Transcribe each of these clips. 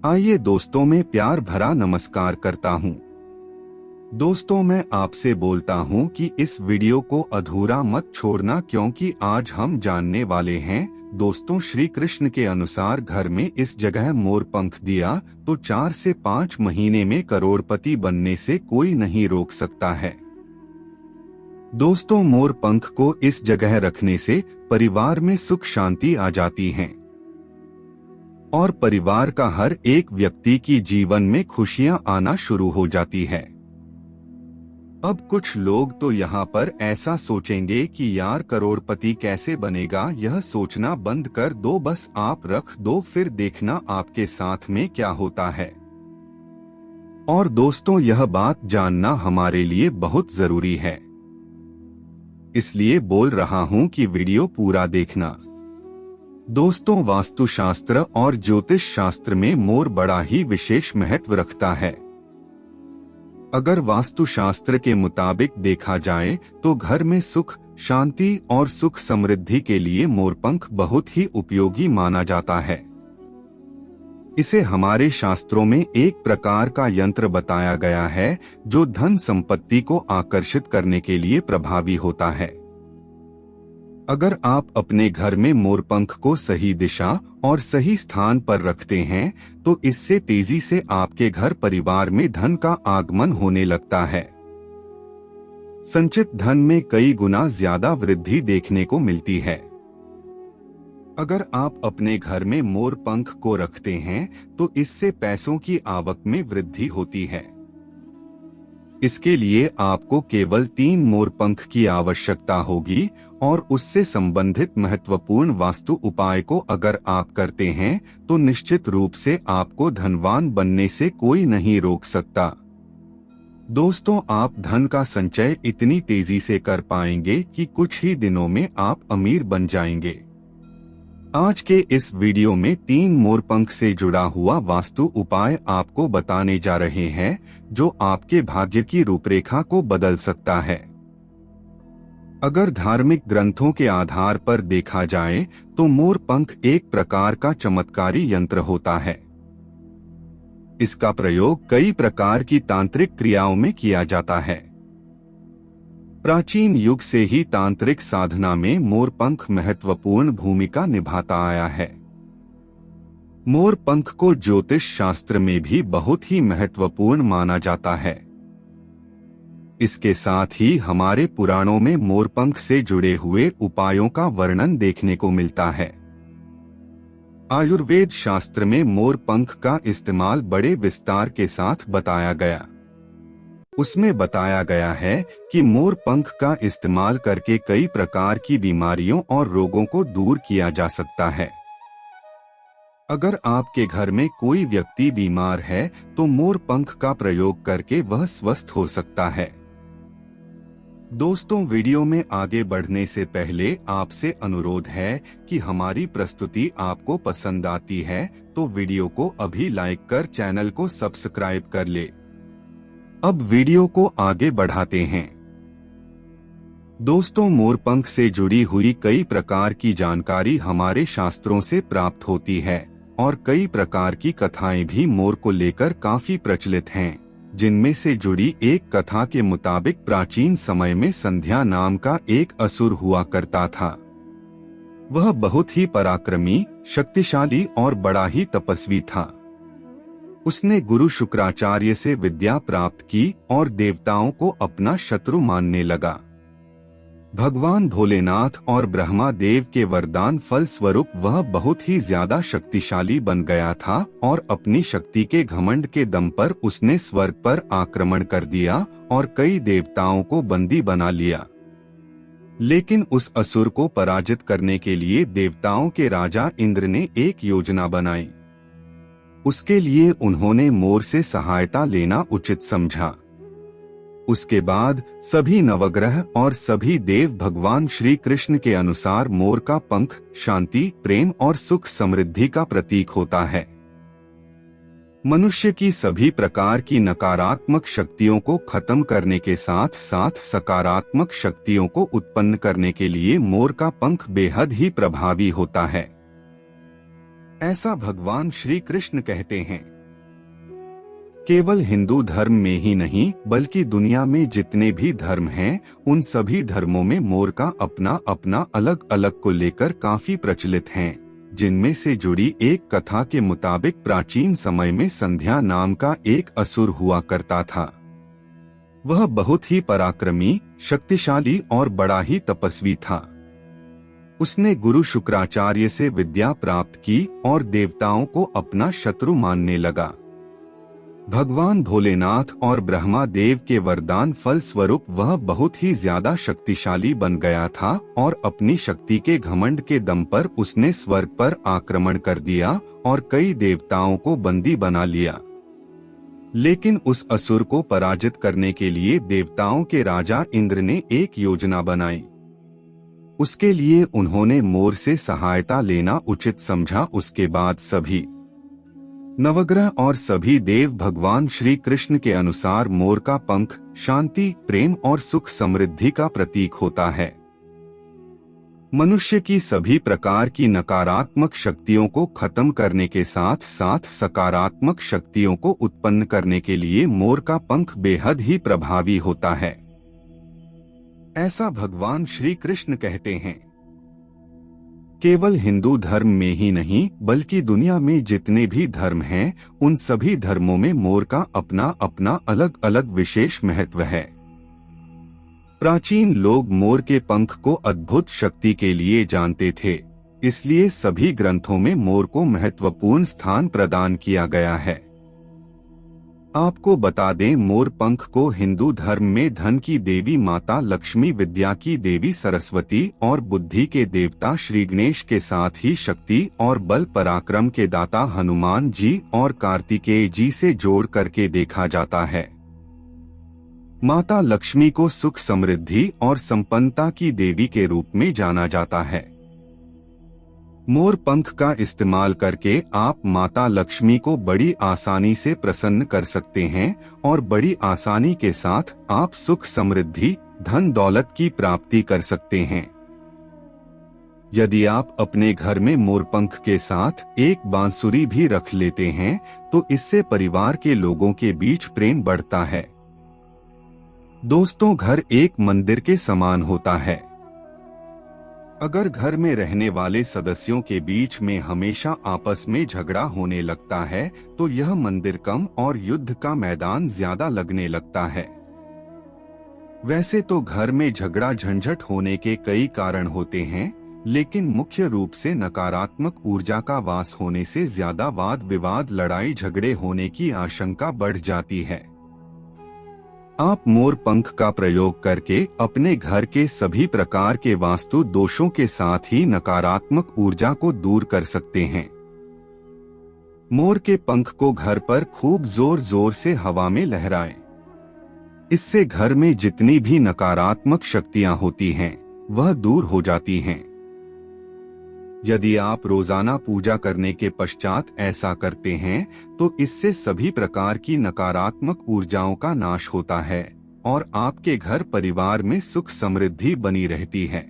आइए दोस्तों, मैं प्यार भरा नमस्कार करता हूँ। दोस्तों, मैं आपसे बोलता हूँ कि इस वीडियो को अधूरा मत छोड़ना, क्योंकि आज हम जानने वाले हैं दोस्तों, श्री कृष्ण के अनुसार घर में इस जगह मोर पंख दिया तो 4 से 5 महीने में करोड़पति बनने से कोई नहीं रोक सकता है। दोस्तों, मोर पंख को इस जगह रखने से परिवार में सुख शांति आ जाती है और परिवार का हर एक व्यक्ति की जीवन में खुशियां आना शुरू हो जाती है। अब कुछ लोग तो यहाँ पर ऐसा सोचेंगे कि यार करोड़पति कैसे बनेगा। यह सोचना बंद कर दो, बस आप रख दो, फिर देखना आपके साथ में क्या होता है। और दोस्तों, यह बात जानना हमारे लिए बहुत जरूरी है, इसलिए बोल रहा हूँ कि वीडियो पूरा देखना। दोस्तों, वास्तुशास्त्र और ज्योतिष शास्त्र में मोर बड़ा ही विशेष महत्व रखता है। अगर वास्तुशास्त्र के मुताबिक देखा जाए तो घर में सुख शांति और सुख समृद्धि के लिए मोरपंख बहुत ही उपयोगी माना जाता है। इसे हमारे शास्त्रों में एक प्रकार का यंत्र बताया गया है जो धन संपत्ति को आकर्षित करने के लिए प्रभावी होता है। अगर आप अपने घर में मोरपंख को सही दिशा और सही स्थान पर रखते हैं तो इससे तेजी से आपके घर परिवार में धन का आगमन होने लगता है। संचित धन में कई गुना ज्यादा वृद्धि देखने को मिलती है। अगर आप अपने घर में मोरपंख को रखते हैं तो इससे पैसों की आवक में वृद्धि होती है। इसके लिए आपको केवल 3 मोरपंख की आवश्यकता होगी और उससे संबंधित महत्वपूर्ण वास्तु उपाय को अगर आप करते हैं तो निश्चित रूप से आपको धनवान बनने से कोई नहीं रोक सकता। दोस्तों, आप धन का संचय इतनी तेजी से कर पाएंगे कि कुछ ही दिनों में आप अमीर बन जाएंगे। आज के इस वीडियो में 3 मोरपंख से जुड़ा हुआ वास्तु उपाय आपको बताने जा रहे हैं जो आपके भाग्य की रूपरेखा को बदल सकता है। अगर धार्मिक ग्रंथों के आधार पर देखा जाए तो मोरपंख एक प्रकार का चमत्कारी यंत्र होता है। इसका प्रयोग कई प्रकार की तांत्रिक क्रियाओं में किया जाता है। प्राचीन युग से ही तांत्रिक साधना में मोरपंख महत्वपूर्ण भूमिका निभाता आया है। मोरपंख को ज्योतिष शास्त्र में भी बहुत ही महत्वपूर्ण माना जाता है। इसके साथ ही हमारे पुराणों में मोरपंख से जुड़े हुए उपायों का वर्णन देखने को मिलता है। आयुर्वेद शास्त्र में मोरपंख का इस्तेमाल बड़े विस्तार के साथ बताया गया। उसमें बताया गया है कि मोरपंख का इस्तेमाल करके कई प्रकार की बीमारियों और रोगों को दूर किया जा सकता है। अगर आपके घर में कोई व्यक्ति बीमार है तो मोरपंख का प्रयोग करके वह स्वस्थ हो सकता है। दोस्तों, वीडियो में आगे बढ़ने से पहले आपसे अनुरोध है कि हमारी प्रस्तुति आपको पसंद आती है तो वीडियो को अभी लाइक कर चैनल को सब्सक्राइब कर ले। अब वीडियो को आगे बढ़ाते हैं। दोस्तों, मोरपंख से जुड़ी हुई कई प्रकार की जानकारी हमारे शास्त्रों से प्राप्त होती है और कई प्रकार की कथाएं भी मोर को लेकर काफी प्रचलित हैं, जिनमें से जुड़ी एक कथा के मुताबिक प्राचीन समय में संध्या नाम का एक असुर हुआ करता था। वह बहुत ही पराक्रमी, शक्तिशाली और बड़ा ही तपस्वी था। उसने गुरु शुक्राचार्य से विद्या प्राप्त की और देवताओं को अपना शत्रु मानने लगा। भगवान भोलेनाथ और ब्रह्मा देव के वरदान फल स्वरूप वह बहुत ही ज्यादा शक्तिशाली बन गया था और अपनी शक्ति के घमंड के दम पर उसने स्वर्ग पर आक्रमण कर दिया और कई देवताओं को बंदी बना लिया। लेकिन उस असुर को पराजित करने के लिए देवताओं के राजा इंद्र ने एक योजना बनाई। उसके लिए उन्होंने मोर से सहायता लेना उचित समझा। उसके बाद सभी नवग्रह और सभी देव भगवान श्री कृष्ण के अनुसार मोर का पंख शांति, प्रेम और सुख समृद्धि का प्रतीक होता है। मनुष्य की सभी प्रकार की नकारात्मक शक्तियों को खत्म करने के साथ साथ सकारात्मक शक्तियों को उत्पन्न करने के लिए मोर का पंख बेहद ही प्रभावी होता है। ऐसा भगवान श्री कृष्ण कहते हैं। केवल हिंदू धर्म में ही नहीं बल्कि दुनिया में जितने भी धर्म हैं, उन सभी धर्मों में मोर का अपना अपना अलग अलग को लेकर काफी प्रचलित हैं, जिनमें से जुड़ी एक कथा के मुताबिक प्राचीन समय में संध्या नाम का एक असुर हुआ करता था। वह बहुत ही पराक्रमी, शक्तिशाली और बड़ा ही तपस्वी था। उसने गुरु शुक्राचार्य से विद्या प्राप्त की और देवताओं को अपना शत्रु मानने लगा। भगवान भोलेनाथ और ब्रह्मा देव के वरदान फल स्वरूप वह बहुत ही ज्यादा शक्तिशाली बन गया था और अपनी शक्ति के घमंड के दम पर उसने स्वर्ग पर आक्रमण कर दिया और कई देवताओं को बंदी बना लिया। लेकिन उस असुर को पराजित करने के लिए देवताओं के राजा इंद्र ने एक योजना बनाई। उसके लिए उन्होंने मोर से सहायता लेना उचित समझा। उसके बाद सभी नवग्रह और सभी देव भगवान श्री कृष्ण के अनुसार मोर का पंख शांति, प्रेम और सुख समृद्धि का प्रतीक होता है। मनुष्य की सभी प्रकार की नकारात्मक शक्तियों को खत्म करने के साथ साथ सकारात्मक शक्तियों को उत्पन्न करने के लिए मोर का पंख बेहद ही प्रभावी होता है, ऐसा भगवान श्री कृष्ण कहते हैं। केवल हिंदू धर्म में ही नहीं बल्कि दुनिया में जितने भी धर्म हैं, उन सभी धर्मों में मोर का अपना अपना अलग अलग विशेष महत्व है। प्राचीन लोग मोर के पंख को अद्भुत शक्ति के लिए जानते थे, इसलिए सभी ग्रंथों में मोर को महत्वपूर्ण स्थान प्रदान किया गया है। आपको बता दें, मोर पंख को हिंदू धर्म में धन की देवी माता लक्ष्मी, विद्या की देवी सरस्वती और बुद्धि के देवता श्री गणेश के साथ ही शक्ति और बल पराक्रम के दाता हनुमान जी और कार्तिकेय जी से जोड़ करके देखा जाता है। माता लक्ष्मी को सुख समृद्धि और संपन्नता की देवी के रूप में जाना जाता है। मोर पंख का इस्तेमाल करके आप माता लक्ष्मी को बड़ी आसानी से प्रसन्न कर सकते हैं और बड़ी आसानी के साथ आप सुख समृद्धि, धन दौलत की प्राप्ति कर सकते हैं। यदि आप अपने घर में मोर पंख के साथ एक बांसुरी भी रख लेते हैं तो इससे परिवार के लोगों के बीच प्रेम बढ़ता है। दोस्तों, घर एक मंदिर के समान होता है। अगर घर में रहने वाले सदस्यों के बीच में हमेशा आपस में झगड़ा होने लगता है तो यह मंदिर कम और युद्ध का मैदान ज्यादा लगने लगता है। वैसे तो घर में झगड़ा झंझट होने के कई कारण होते हैं, लेकिन मुख्य रूप से नकारात्मक ऊर्जा का वास होने से ज्यादा वाद विवाद, लड़ाई झगड़े होने की आशंका बढ़ जाती है। आप मोर पंख का प्रयोग करके अपने घर के सभी प्रकार के वास्तु दोषों के साथ ही नकारात्मक ऊर्जा को दूर कर सकते हैं। मोर के पंख को घर पर खूब जोर जोर से हवा में लहराएं। इससे घर में जितनी भी नकारात्मक शक्तियां होती हैं, वह दूर हो जाती हैं। यदि आप रोजाना पूजा करने के पश्चात ऐसा करते हैं तो इससे सभी प्रकार की नकारात्मक ऊर्जाओं का नाश होता है और आपके घर परिवार में सुख समृद्धि बनी रहती है।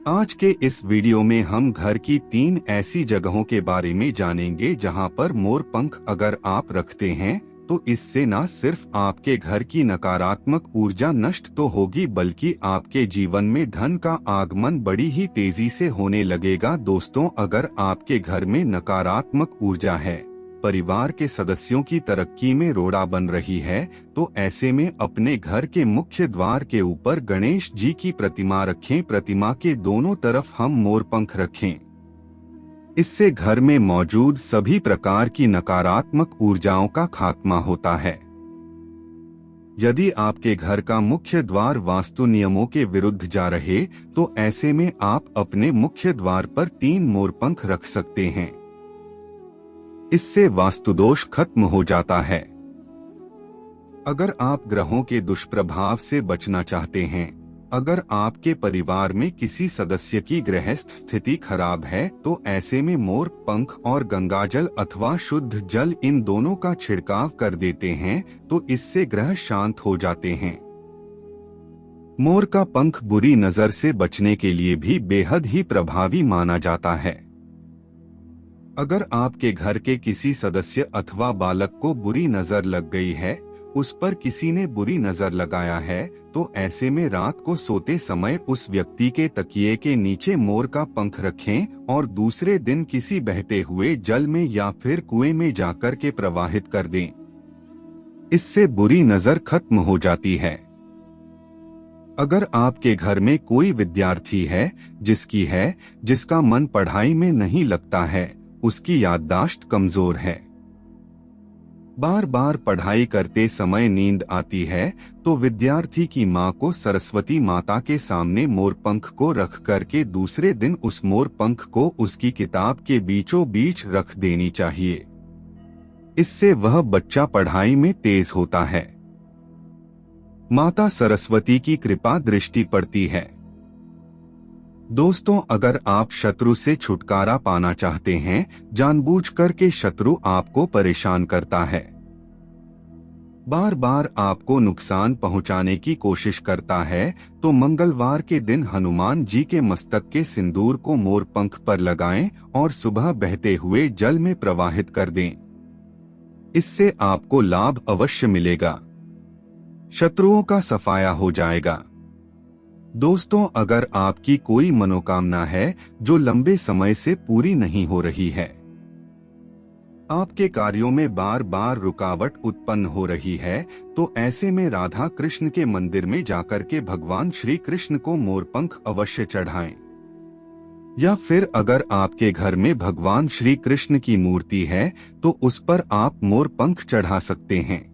आज के इस वीडियो में हम घर की 3 ऐसी जगहों के बारे में जानेंगे जहां पर मोर पंख अगर आप रखते हैं तो इससे न सिर्फ आपके घर की नकारात्मक ऊर्जा नष्ट तो होगी बल्कि आपके जीवन में धन का आगमन बड़ी ही तेजी से होने लगेगा। दोस्तों, अगर आपके घर में नकारात्मक ऊर्जा है, परिवार के सदस्यों की तरक्की में रोड़ा बन रही है, तो ऐसे में अपने घर के मुख्य द्वार के ऊपर गणेश जी की प्रतिमा रखें। प्रतिमा के दोनों तरफ हम मोर पंख रखें। इससे घर में मौजूद सभी प्रकार की नकारात्मक ऊर्जाओं का खात्मा होता है। यदि आपके घर का मुख्य द्वार वास्तु नियमों के विरुद्ध जा रहे तो ऐसे में आप अपने मुख्य द्वार पर 3 मोर पंख रख सकते हैं। इससे वास्तु दोष खत्म हो जाता है। अगर आप ग्रहों के दुष्प्रभाव से बचना चाहते हैं, अगर आपके परिवार में किसी सदस्य की गृहस्थ स्थिति खराब है तो ऐसे में मोर पंख और गंगाजल अथवा शुद्ध जल, इन दोनों का छिड़काव कर देते हैं तो इससे ग्रह शांत हो जाते हैं। मोर का पंख बुरी नजर से बचने के लिए भी बेहद ही प्रभावी माना जाता है। अगर आपके घर के किसी सदस्य अथवा बालक को बुरी नजर लग गई है, उस पर किसी ने बुरी नजर लगाया है, तो ऐसे में रात को सोते समय उस व्यक्ति के तकिए के नीचे मोर का पंख रखें और दूसरे दिन किसी बहते हुए जल में या फिर कुएं में जाकर के प्रवाहित कर दें। इससे बुरी नजर खत्म हो जाती है। अगर आपके घर में कोई विद्यार्थी है जिसका मन पढ़ाई में नहीं लगता है, उसकी याददाश्त कमजोर है, बार बार पढ़ाई करते समय नींद आती है, तो विद्यार्थी की मां को सरस्वती माता के सामने मोरपंख को रख करके दूसरे दिन उस मोरपंख को उसकी किताब के बीचों बीच रख देनी चाहिए। इससे वह बच्चा पढ़ाई में तेज होता है। माता सरस्वती की कृपा दृष्टि पड़ती है। दोस्तों, अगर आप शत्रु से छुटकारा पाना चाहते हैं, जानबूझकर के शत्रु आपको परेशान करता है, बार बार आपको नुकसान पहुंचाने की कोशिश करता है, तो मंगलवार के दिन हनुमान जी के मस्तक के सिंदूर को मोरपंख पर लगाएं और सुबह बहते हुए जल में प्रवाहित कर दें। इससे आपको लाभ अवश्य मिलेगा, शत्रुओं का सफाया हो जाएगा। दोस्तों, अगर आपकी कोई मनोकामना है जो लंबे समय से पूरी नहीं हो रही है, आपके कार्यों में बार बार रुकावट उत्पन्न हो रही है, तो ऐसे में राधा कृष्ण के मंदिर में जाकर के भगवान श्री कृष्ण को मोरपंख अवश्य चढ़ाएं। या फिर अगर आपके घर में भगवान श्री कृष्ण की मूर्ति है, तो उस पर आप मोरपंख चढ़ा सकते हैं।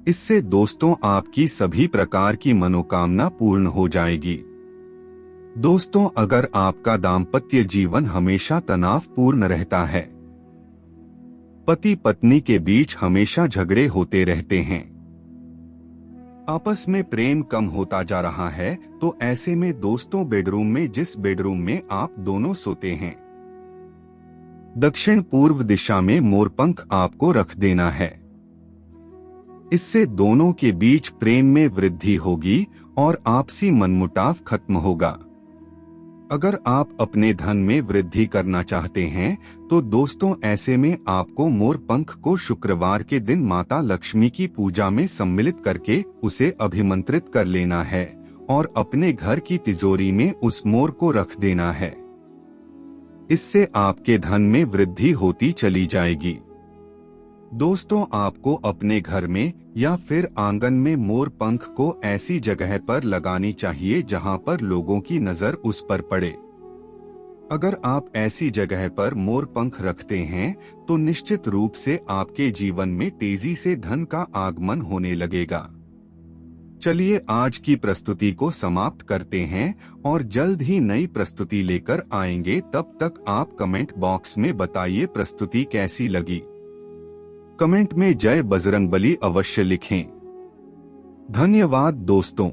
इससे दोस्तों आपकी सभी प्रकार की मनोकामना पूर्ण हो जाएगी। दोस्तों, अगर आपका दाम्पत्य जीवन हमेशा तनावपूर्ण रहता है, पति पत्नी के बीच हमेशा झगड़े होते रहते हैं, आपस में प्रेम कम होता जा रहा है, तो ऐसे में दोस्तों बेडरूम में जिस बेडरूम में आप दोनों सोते हैं, दक्षिण पूर्व दिशा में मोरपंख आपको रख देना है। इससे दोनों के बीच प्रेम में वृद्धि होगी और आपसी मनमुटाव खत्म होगा। अगर आप अपने धन में वृद्धि करना चाहते हैं, तो दोस्तों ऐसे में आपको मोरपंख को शुक्रवार के दिन माता लक्ष्मी की पूजा में सम्मिलित करके उसे अभिमंत्रित कर लेना है और अपने घर की तिजोरी में उस मोर को रख देना है। इससे आपके धन में वृद्धि होती चली जाएगी। दोस्तों, आपको अपने घर में या फिर आंगन में मोर पंख को ऐसी जगह पर लगानी चाहिए जहां पर लोगों की नजर उस पर पड़े। अगर आप ऐसी जगह पर मोर पंख रखते हैं, तो निश्चित रूप से आपके जीवन में तेजी से धन का आगमन होने लगेगा। चलिए आज की प्रस्तुति को समाप्त करते हैं और जल्द ही नई प्रस्तुति लेकर आएंगे। तब तक आप कमेंट बॉक्स में बताइए प्रस्तुति कैसी लगी। कमेंट में जय बजरंगबली अवश्य लिखें। धन्यवाद दोस्तों।